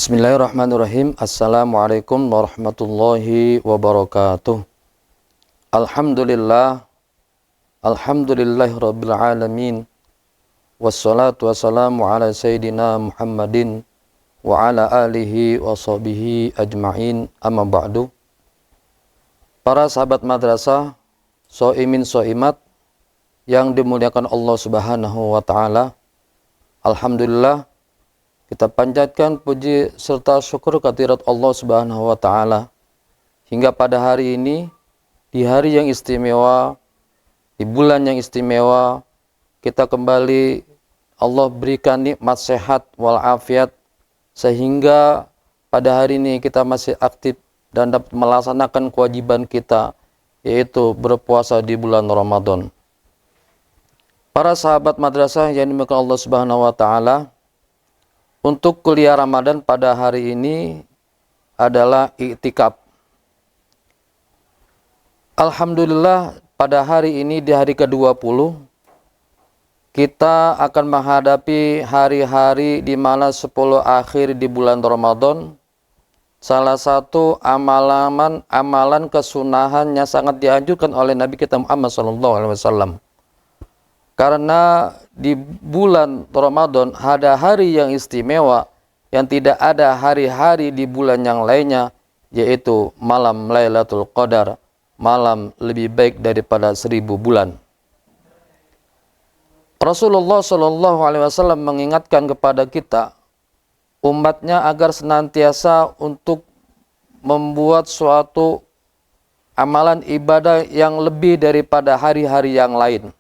Bismillahirrahmanirrahim. Assalamualaikum warahmatullahi wabarakatuh. Alhamdulillahirabbil alamin. Wassalatu wassalamu ala sayyidina Muhammadin wa ala alihi wa sahbihi ajma'in. Amma ba'du. Para sahabat madrasah, so'imin so'imat yang dimuliakan Allah Subhanahu wa taala. Alhamdulillah, kita panjatkan puji serta syukur kehadirat Allah Subhanahu wa taala hingga pada hari ini, di hari yang istimewa, di bulan yang istimewa, kita kembali Allah berikan nikmat sehat walafiat sehingga pada hari ini kita masih aktif dan dapat melaksanakan kewajiban kita, yaitu berpuasa di bulan Ramadan. Para sahabat madrasah yang dimuliakan Allah Subhanahu wa taala, untuk kuliah Ramadan pada hari ini adalah i'tikaf. Alhamdulillah, pada hari ini di hari ke-20 kita akan menghadapi hari-hari di mana 10 akhir di bulan Ramadan. Salah satu amalan kesunahan yang sangat dianjurkan oleh Nabi kita Muhammad SAW. Karena di bulan Ramadan ada hari yang istimewa yang tidak ada hari-hari di bulan yang lainnya, yaitu malam Lailatul Qadar, malam lebih baik daripada 1000 bulan. Rasulullah SAW mengingatkan kepada kita, umatnya, agar senantiasa untuk membuat suatu amalan ibadah yang lebih daripada hari-hari yang lain.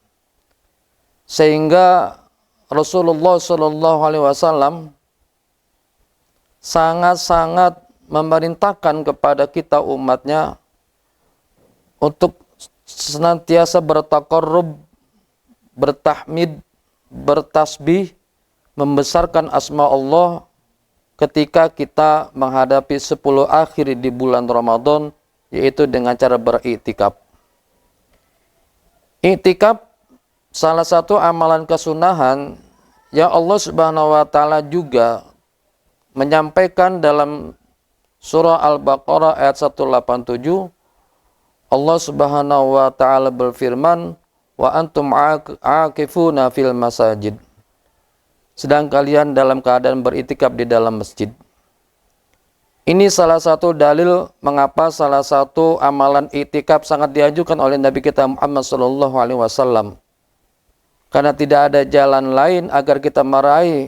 Sehingga Rasulullah SAW sangat-sangat memerintahkan kepada kita umatnya untuk senantiasa bertaqarrub, bertahmid, bertasbih, membesarkan asma Allah ketika kita menghadapi 10 akhir di bulan Ramadan, yaitu dengan cara beriktikaf. Iktikaf salah satu amalan kesunahan yang Allah Subhanahu wa taala juga menyampaikan dalam surah Al-Baqarah ayat 187. Allah Subhanahu wa taala berfirman, wa antum aakifuna fil masajid. Sedang kalian dalam keadaan beriktikaf di dalam masjid. Ini salah satu dalil mengapa salah satu amalan iktikaf sangat dianjurkan oleh Nabi kita Muhammad SAW. Karena tidak ada jalan lain agar kita meraih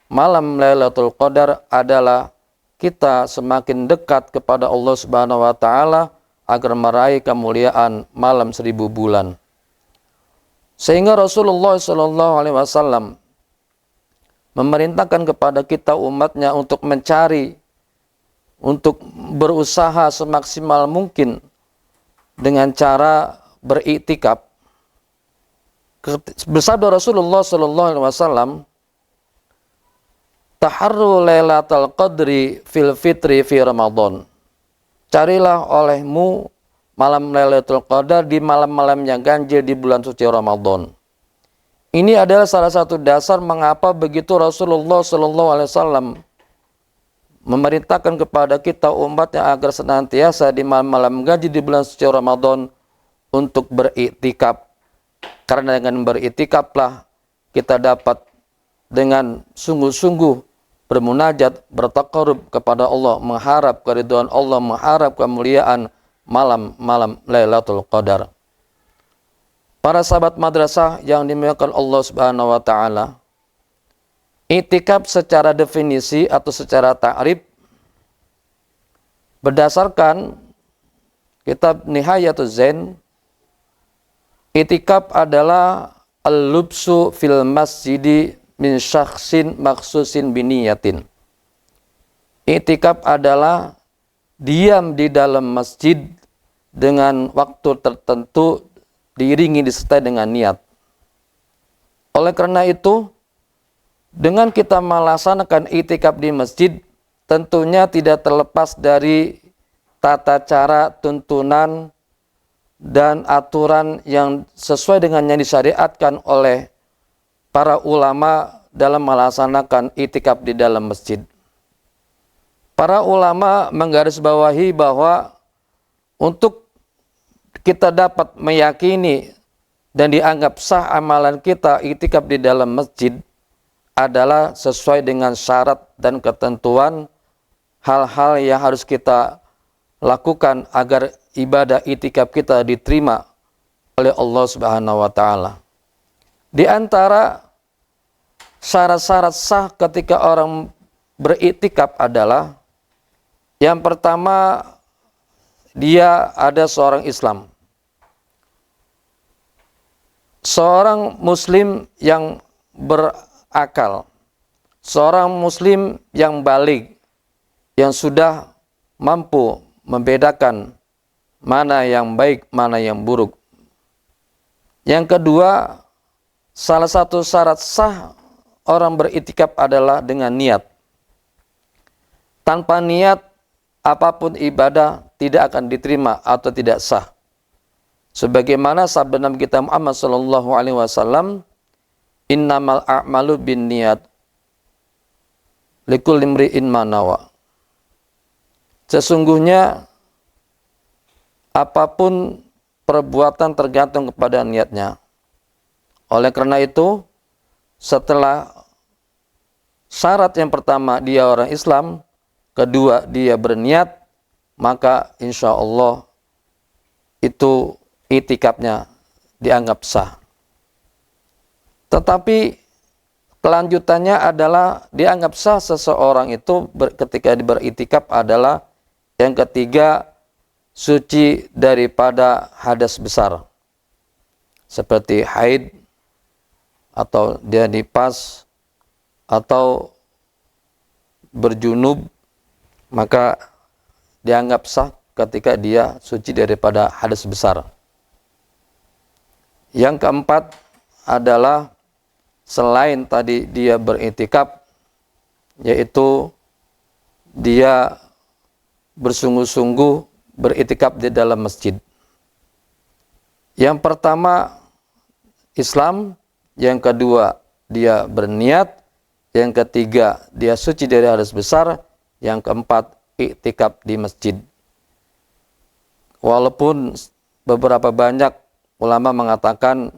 malam Lailatul Qadar adalah kita semakin dekat kepada Allah Subhanahu wa taala agar meraih kemuliaan malam 1000 bulan. Sehingga Rasulullah SAW memerintahkan kepada kita umatnya untuk mencari, untuk berusaha semaksimal mungkin dengan cara beriktikaf. Bersabda Rasulullah SAW, taharru lailatul qadri fil fitri fi Ramadan. Carilah olehmu malam Lailatul Qadar di malam-malam yang ganjil di bulan suci Ramadan. Ini adalah salah satu dasar mengapa begitu Rasulullah SAW memerintahkan kepada kita umatnya agar senantiasa di malam-malam ganjil di bulan suci Ramadan untuk beriktikaf. Karena dengan beriktikaflah kita dapat dengan sungguh-sungguh bermunajat, bertaqarrub kepada Allah, mengharap keridhaan Allah, mengharap kemuliaan malam-malam Lailatul Qadar. Para sahabat madrasah yang dimuliakan Allah Subhanahu wa taala, iktikaf secara definisi atau secara ta'rif berdasarkan kitab Nihayatuz Zain, iktikaf adalah al-lubsu fil masjidi min syakhsin maksusin biniyatin. Iktikaf adalah diam di dalam masjid dengan waktu tertentu diiringi disertai dengan niat. Oleh karena itu, dengan kita melaksanakan iktikaf di masjid, tentunya tidak terlepas dari tata cara, tuntunan, dan aturan yang sesuai dengan yang disyariatkan oleh para ulama dalam melaksanakan iktikaf di dalam masjid. Para ulama menggarisbawahi bahwa untuk kita dapat meyakini dan dianggap sah amalan kita iktikaf di dalam masjid adalah sesuai dengan syarat dan ketentuan hal-hal yang harus kita lakukan agar ibadah iktikaf kita diterima oleh Allah Subhanahu wa taala. Di antara syarat-syarat sah ketika orang beriktikaf adalah yang pertama, dia ada seorang Islam. Seorang muslim yang berakal. Seorang muslim yang baligh, yang sudah mampu membedakan mana yang baik, mana yang buruk. Yang kedua, salah satu syarat sah orang beriktikaf adalah dengan niat. Tanpa niat, apapun ibadah tidak akan diterima atau tidak sah. Sebagaimana sabda Nabi kita Muhammad sallallahu alaihi wasallam, "Innamal a'malu binniyat likulli imri'in ma nawa." Sesungguhnya apapun perbuatan tergantung kepada niatnya. Oleh karena itu, setelah syarat yang pertama dia orang Islam, kedua dia berniat, maka insya Allah itu iktikafnya dianggap sah. Tetapi kelanjutannya adalah dianggap sah seseorang itu ketika beriktikaf adalah yang ketiga, suci daripada hadas besar. Seperti haid, atau dia nifas, atau berjunub, maka dianggap sah ketika dia suci daripada hadas besar. Yang keempat adalah selain tadi dia beriktikaf, yaitu dia bersungguh-sungguh beriktikaf di dalam masjid. Yang pertama Islam, yang kedua dia berniat, yang ketiga dia suci dari hadas besar, yang keempat iktikaf di masjid. Walaupun beberapa banyak ulama mengatakan,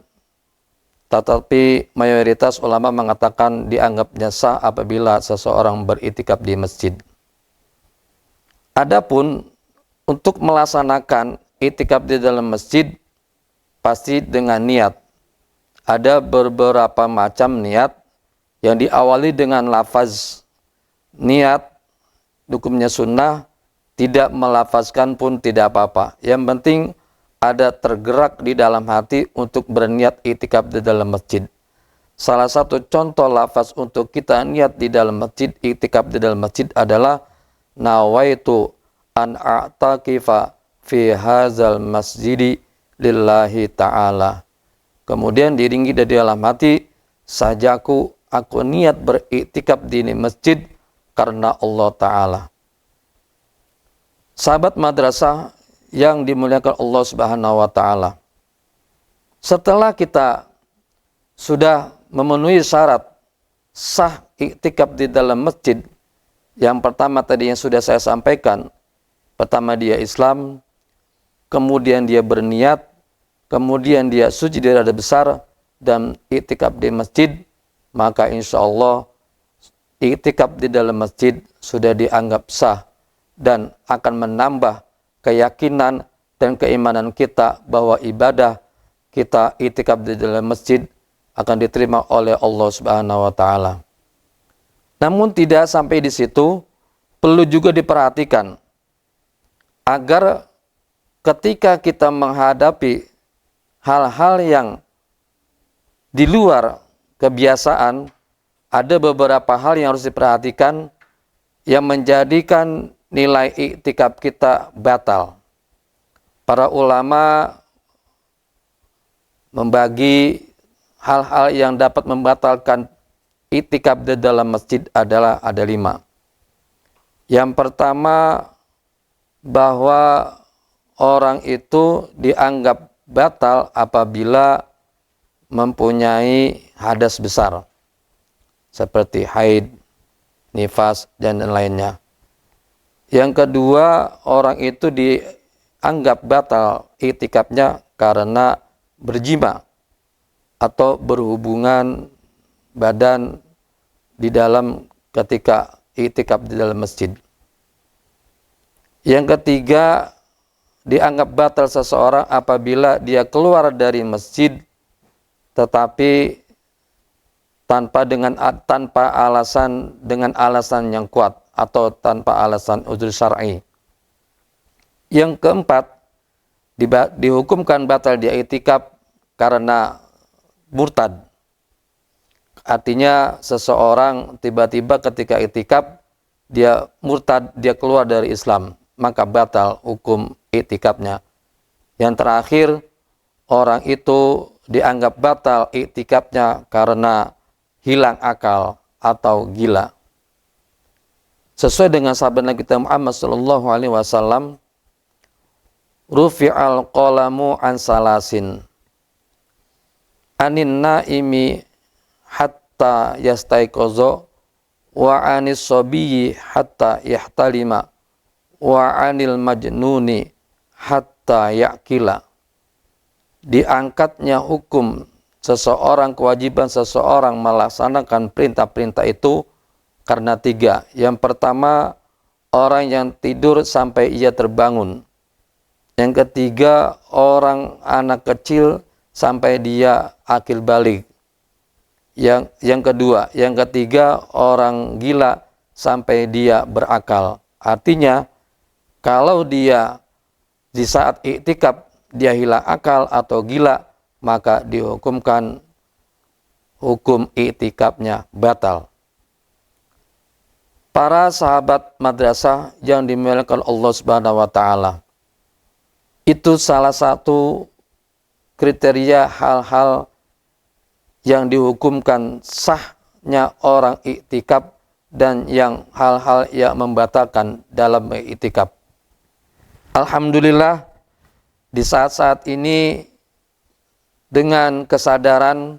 tetapi mayoritas ulama mengatakan dianggapnya sah apabila seseorang beriktikaf di masjid. Adapun untuk melaksanakan iktikaf di dalam masjid pasti dengan niat. Ada beberapa macam niat yang diawali dengan lafaz niat, hukumnya sunnah, tidak melafazkan pun tidak apa-apa. Yang penting ada tergerak di dalam hati untuk berniat iktikaf di dalam masjid. Salah satu contoh lafaz untuk kita niat di dalam masjid, iktikaf di dalam masjid adalah nawaitu an a'takifa fi hadzal masjidi lillahi ta'ala. Kemudian diiringi dari dalam hati, sajaku aku niat beriktikaf di masjid karena Allah Ta'ala. Sahabat madrasah yang dimuliakan Allah Subhanahu wa Ta'ala, setelah kita sudah memenuhi syarat sah iktikaf di dalam masjid, yang pertama tadi yang sudah saya sampaikan, pertama dia Islam, kemudian dia berniat, kemudian dia suci dari hadas besar dan iktikaf di masjid, maka insya Allah iktikaf di dalam masjid sudah dianggap sah dan akan menambah keyakinan dan keimanan kita bahwa ibadah kita iktikaf di dalam masjid akan diterima oleh Allah Subhanahu wa Ta'ala. Namun tidak sampai di situ, perlu juga diperhatikan agar ketika kita menghadapi hal-hal yang di luar kebiasaan, ada beberapa hal yang harus diperhatikan yang menjadikan nilai iktikaf kita batal. Para ulama membagi hal-hal yang dapat membatalkan iktikaf di dalam masjid adalah ada 5. Yang pertama, bahwa orang itu dianggap batal apabila mempunyai hadas besar seperti haid, nifas, dan lainnya. Yang kedua, orang itu dianggap batal iktikafnya karena berjima atau berhubungan badan di dalam ketika iktikaf di dalam masjid. Yang ketiga, dianggap batal seseorang apabila dia keluar dari masjid tetapi tanpa alasan yang kuat atau tanpa alasan uzur syar'i. Yang keempat, dihukumkan batal dia iktikaf karena murtad. Artinya seseorang tiba-tiba ketika iktikaf dia murtad, dia keluar dari Islam, maka batal hukum iktikafnya. Yang terakhir, orang itu dianggap batal iktikafnya karena hilang akal atau gila. Sesuai dengan sabda Nabi kita Muhammad sallallahu alaihi wasallam, rufi'al qalamu an salasin anin naimi hatta yastaiqozo wa anis sobiyyi hatta yahtalima wa anil majnuni hatta ya'kila. Diangkatnya hukum seseorang, kewajiban seseorang melaksanakan perintah-perintah itu karena tiga. Yang pertama, orang yang tidur sampai ia terbangun. Yang ketiga, anak kecil sampai dia akil balik. Yang kedua, yang ketiga, orang gila sampai dia berakal. Artinya, kalau dia di saat iktikaf dia hilang akal atau gila, maka dihukumkan hukum iktikafnya batal. Para sahabat madrasah yang dimuliakan Allah Subhanahu wa taala, itu salah satu kriteria hal-hal yang dihukumkan sahnya orang iktikaf dan yang hal-hal yang membatalkan dalam iktikaf. Alhamdulillah, di saat-saat ini dengan kesadaran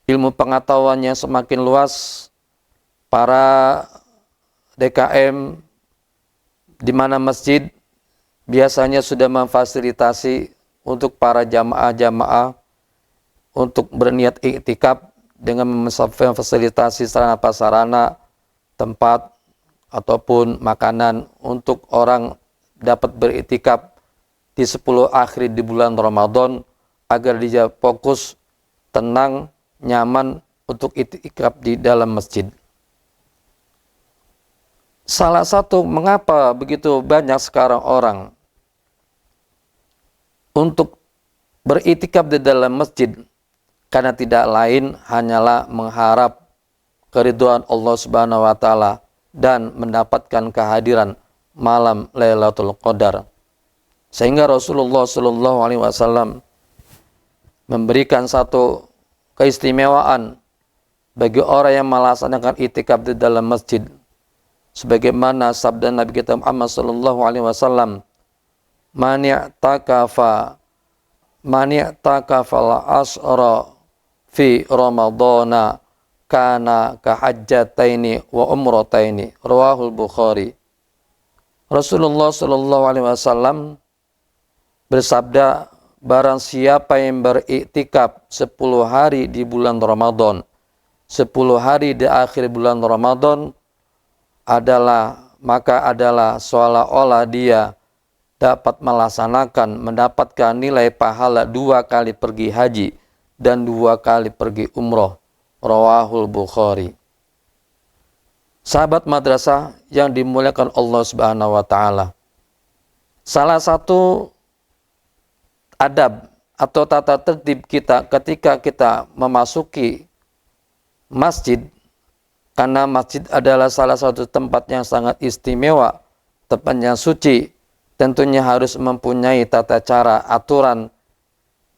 ilmu pengetahuannya semakin luas, para DKM di mana masjid biasanya sudah memfasilitasi untuk para jamaah-jamaah untuk berniat iktikaf dengan memfasilitasi sarana prasarana, tempat ataupun makanan untuk orang dapat beriktikaf di 10 akhir di bulan Ramadan agar dia fokus, tenang, nyaman untuk iktikaf di dalam masjid. Salah satu mengapa begitu banyak sekarang orang untuk beriktikaf di dalam masjid, karena tidak lain hanyalah mengharap keridhaan Allah Subhanahu wa taala dan mendapatkan kehadiran malam Lailatul Qadar. Sehingga Rasulullah Shallallahu Alaihi Wasallam memberikan satu keistimewaan bagi orang yang melaksanakan iktikaf di dalam masjid, sebagaimana sabda Nabi kita Muhammad Shallallahu Alaihi Wasallam, "Man i'takafa al-ashra fi Ramadana kana kahajjataini wa umrataini." Rawahul Bukhari. Rasulullah Shallallahu Alaihi Wasallam bersabda, barang siapa yang beriktikaf 10 hari di bulan Ramadan, 10 hari di akhir bulan Ramadan, maka adalah seolah-olah dia dapat mendapatkan nilai pahala 2 kali pergi haji dan 2 kali pergi umroh. Rawahul Bukhari. Sahabat madrasah yang dimuliakan Allah Subhanahu wa taala, salah satu adab atau tata tertib kita ketika kita memasuki masjid, karena masjid adalah salah satu tempat yang sangat istimewa, tempat yang suci, tentunya harus mempunyai tata cara, aturan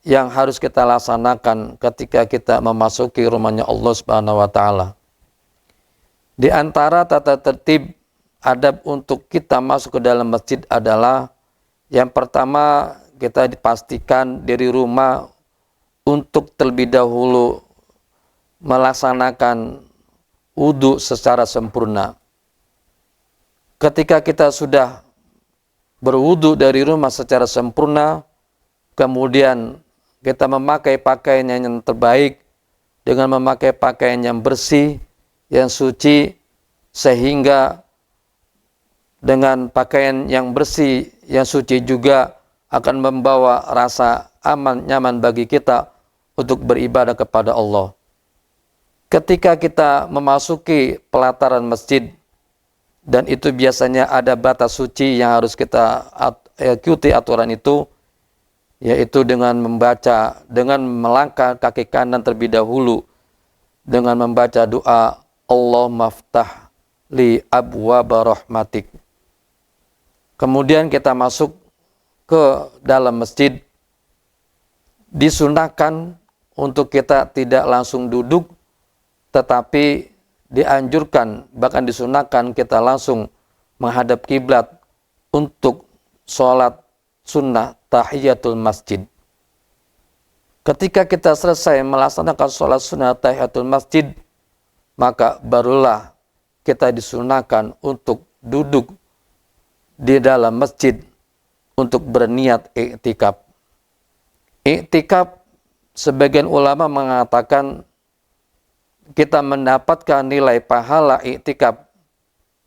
yang harus kita laksanakan ketika kita memasuki rumahnya Allah Subhanahu wa taala. Di antara tata tertib adab untuk kita masuk ke dalam masjid adalah yang pertama, kita dipastikan dari rumah untuk terlebih dahulu melaksanakan wudhu secara sempurna. ketika kita sudah berwudu dari rumah secara sempurna, kemudian kita memakai pakaian yang terbaik dengan memakai pakaian yang bersih, yang suci, sehingga dengan pakaian yang bersih, yang suci juga akan membawa rasa aman, nyaman bagi kita untuk beribadah kepada Allah. Ketika kita memasuki pelataran masjid, dan itu biasanya ada batas suci yang harus kita ikuti aturan itu, yaitu dengan membaca, dengan melangkah kaki kanan terlebih dahulu, dengan membaca doa Allahumma ftah li abwaba rahmatik. Kemudian kita masuk ke dalam masjid. Disunahkan untuk kita tidak langsung duduk, tetapi dianjurkan, bahkan disunahkan kita langsung menghadap kiblat untuk sholat sunnah tahiyatul masjid. Ketika kita selesai melaksanakan sholat sunnah tahiyatul masjid, maka barulah kita disunahkan untuk duduk di dalam masjid untuk berniat i'tikaf. I'tikaf, sebagian ulama mengatakan kita mendapatkan nilai pahala i'tikaf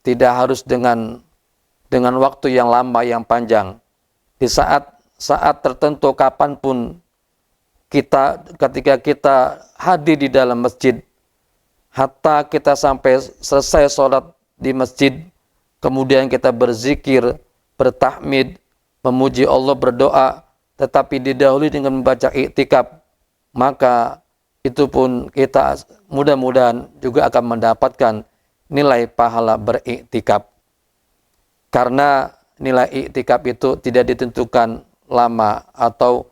tidak harus dengan waktu yang lama, yang panjang. Di saat tertentu, kapanpun ketika kita hadir di dalam masjid, hatta kita sampai selesai sholat di masjid, kemudian kita berzikir, bertahmid, memuji Allah, berdoa, tetapi didahului dengan membaca i'tikaf, maka itu pun kita mudah-mudahan juga akan mendapatkan nilai pahala beriktikaf. Karena nilai iktikaf itu tidak ditentukan lama atau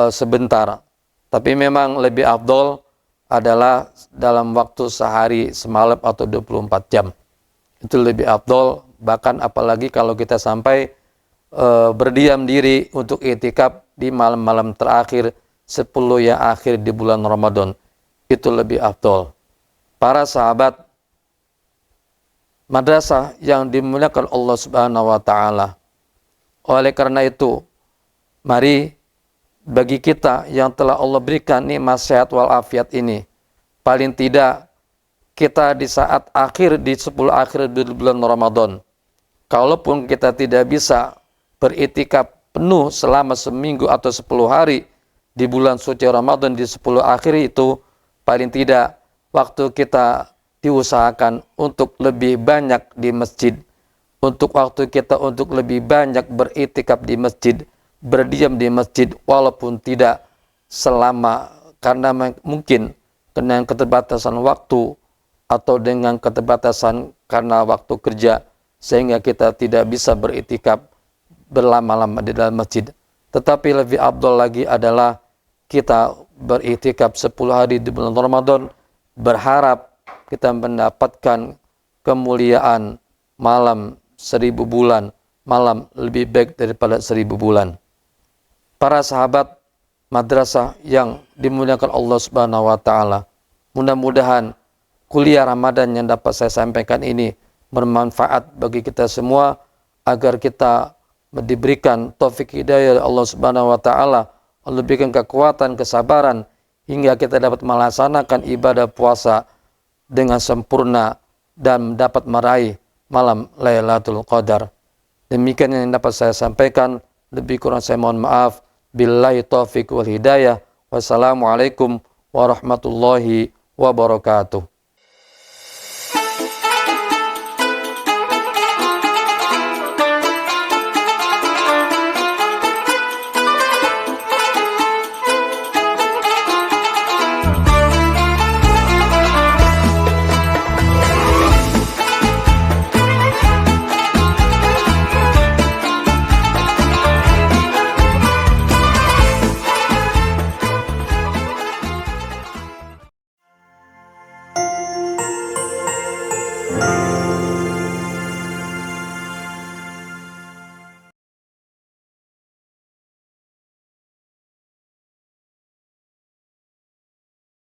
sebentar, tapi memang lebih afdol adalah dalam waktu sehari semalam atau 24 jam. Itu lebih afdol, bahkan apalagi kalau kita sampai berdiam diri untuk iktikaf di malam-malam terakhir 10 yang akhir di bulan Ramadan, itu lebih afdol. Para sahabat, madrasah yang dimuliakan Allah Subhanahu wa taala. Oleh karena itu, mari bagi kita yang telah Allah berikan nikmat sehat walafiat ini, paling tidak kita di saat akhir, di 10 akhir di bulan Ramadan, kalaupun kita tidak bisa beriktikaf penuh selama seminggu atau 10 hari di bulan suci Ramadan di 10 akhir itu, paling tidak waktu kita diusahakan untuk lebih banyak di masjid, untuk waktu kita untuk lebih banyak beriktikaf di masjid, berdiam di masjid, walaupun tidak selama, karena mungkin dengan keterbatasan waktu atau dengan keterbatasan karena waktu kerja, sehingga kita tidak bisa beriktikaf berlama-lama di dalam masjid. Tetapi lebih afdal lagi adalah kita beriktikaf 10 hari di bulan Ramadan, berharap kita mendapatkan kemuliaan malam 1000 bulan, malam lebih baik daripada 1000 bulan. Para sahabat madrasah yang dimuliakan Allah Subhanahu wa taala, mudah-mudahan kuliah Ramadan yang dapat saya sampaikan ini bermanfaat bagi kita semua, agar kita diberikan taufik hidayah Allah Subhanahu wa taala, Allah berikan kekuatan, kesabaran, hingga kita dapat melaksanakan ibadah puasa dengan sempurna dan dapat meraih malam Lailatul Qadar. Demikian yang dapat saya sampaikan, lebih kurang saya mohon maaf. Billahi taufiq wal hidayah. Wassalamualaikum warahmatullahi wabarakatuh.